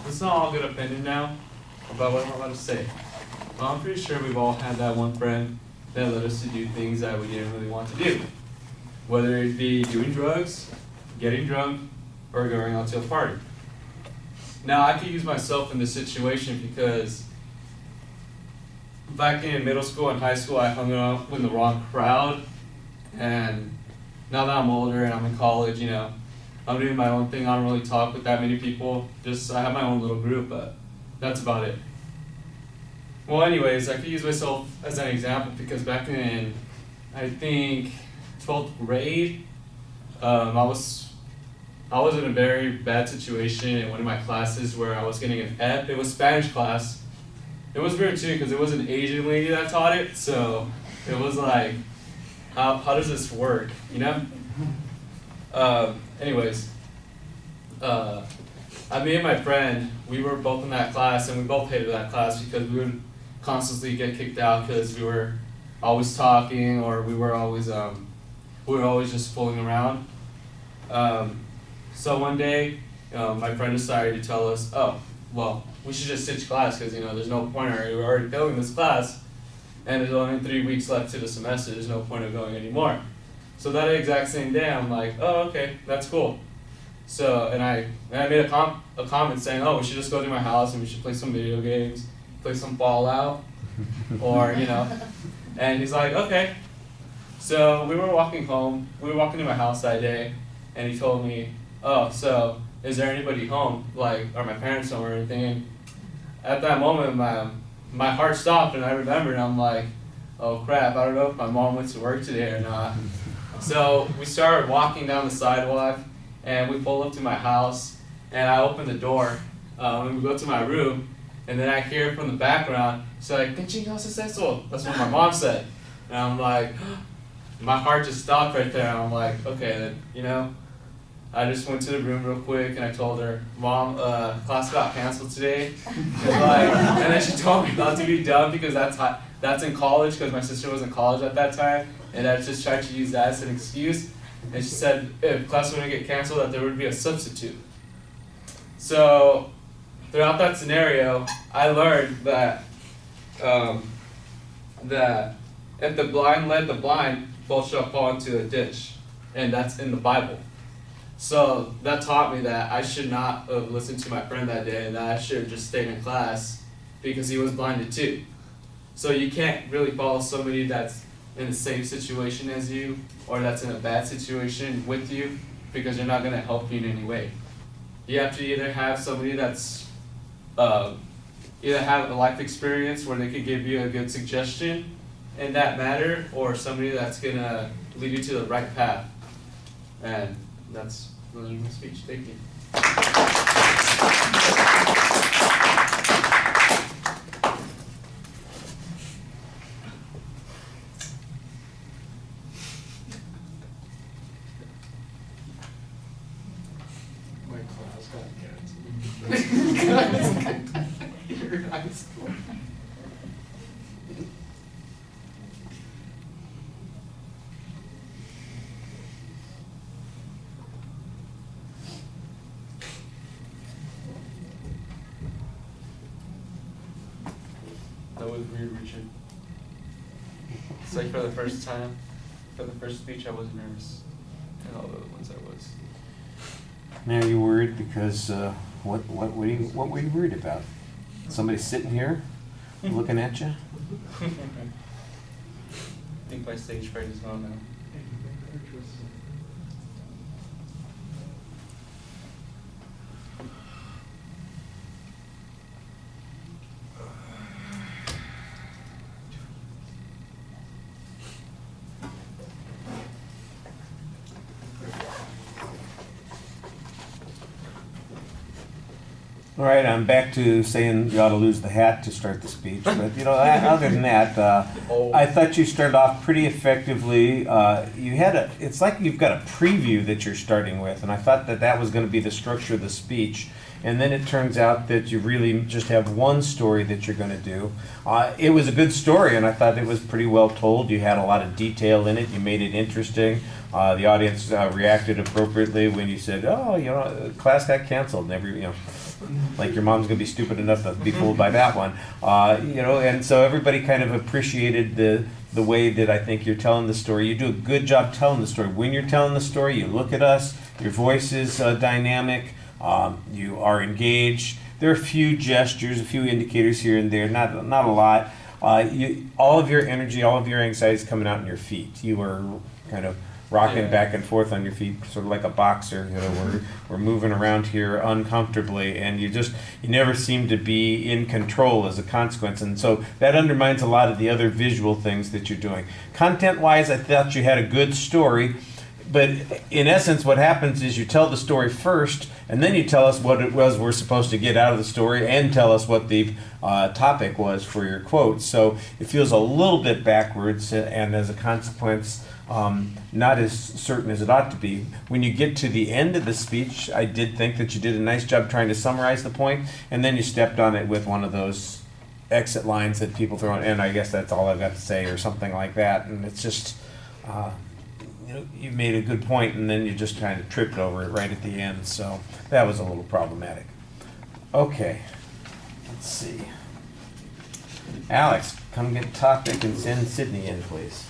let's not all get offended now about what I'm about to say. Well, I'm pretty sure we've all had that one friend that led us to do things that we didn't really want to do. Whether it be doing drugs, getting drunk, or going out to a party. Now, I could use myself in this situation because back in middle school and high school, I hung out with the wrong crowd. And now that I'm older and I'm in college, you know, I'm doing my own thing. I don't really talk with that many people. Just, I have my own little group, but that's about it. Well, anyways, I could use myself as an example because back in, I think, 12th grade, I was in a very bad situation in one of my classes where I was getting an F. It was Spanish class. It was weird too because it was an Asian lady that taught it, so it was like, how does this work, you know? Anyways, me and my friend, we were both in that class, and we both hated that class because we would constantly get kicked out because we were always talking, or we were always just fooling around. So one day, my friend decided to tell us, oh, well, we should just ditch class because, you know, there's no point, we're already failing this class, and there's only 3 weeks left to the semester, there's no point of going anymore. So that exact same day, I'm like, oh, okay, that's cool. So, and I made a comment saying, oh, we should just go to my house and we should play some video games, play some Fallout, or, you know, and he's like, okay. So we were walking to my house that day, and he told me, oh, so is there anybody home, like, are my parents home or anything? And at that moment, my heart stopped, and I remembered, and I'm like, oh crap, I don't know if my mom went to work today or not. So we started walking down the sidewalk, and we pulled up to my house, and I opened the door, and we go to my room, and then I hear from the background, she's like, ¿Qué chingados es eso? That's what my mom said. And I'm like, my heart just stopped right there, and I'm like, okay, then, you know, I just went to the room real quick, and I told her, Mom, class got canceled today. And then she told me not to be dumb because that's in college, because my sister was in college at that time, and I just tried to use that as an excuse. And she said if class wouldn't get canceled, that there would be a substitute. So throughout that scenario, I learned that that if the blind led the blind, both shall fall into a ditch, and that's in the Bible. So that taught me that I should not have listened to my friend that day, and that I should have just stayed in class because he was blinded too. So you can't really follow somebody that's in the same situation as you, or that's in a bad situation with you, because they're not going to help you in any way. You have to either have somebody that's either have a life experience where they could give you a good suggestion in that matter, or somebody that's going to lead you to the right path. And that's the end of my speech. Thank you. You're in high school. That was weird, Richard. It's like for the first speech, I wasn't nervous, and all the other ones I was. Now you're worried because what were you worried about? Somebody sitting here looking at you? I think my stage fright is gone now. All right, I'm back to saying you ought to lose the hat to start the speech. But, you know, other than that, I thought you started off pretty effectively. It's like you've got a preview that you're starting with, and I thought that was going to be the structure of the speech. And then it turns out that you really just have one story that you're going to do. It was a good story, and I thought it was pretty well told. You had a lot of detail in it. You made it interesting. The audience reacted appropriately when you said, "Oh, you know, class got canceled," and Like your mom's gonna be stupid enough to be fooled by that one. You know, and so everybody kind of appreciated the way that I think you're telling the story. You do a good job telling the story. When you're telling the story, you look at us, your voice is dynamic, you are engaged. There are a few gestures, a few indicators here and there, not a lot. All of your energy, all of your anxiety is coming out in your feet. You are kind of rocking back and forth on your feet, sort of like a boxer. You know, we're moving around here uncomfortably, and you never seem to be in control as a consequence. And so that undermines a lot of the other visual things that you're doing. Content-wise, I thought you had a good story. But in essence, what happens is you tell the story first, and then you tell us what it was we're supposed to get out of the story, and tell us what the topic was for your quotes. So it feels a little bit backwards, and as a consequence, not as certain as it ought to be. When you get to the end of the speech, I did think that you did a nice job trying to summarize the point, and then you stepped on it with one of those exit lines that people throw in, and I guess that's all I've got to say, or something like that. And it's just... you made a good point, and then you just kind of tripped over it right at the end, so that was a little problematic. Okay, let's see. Alex, come get topic and send Sydney in, please.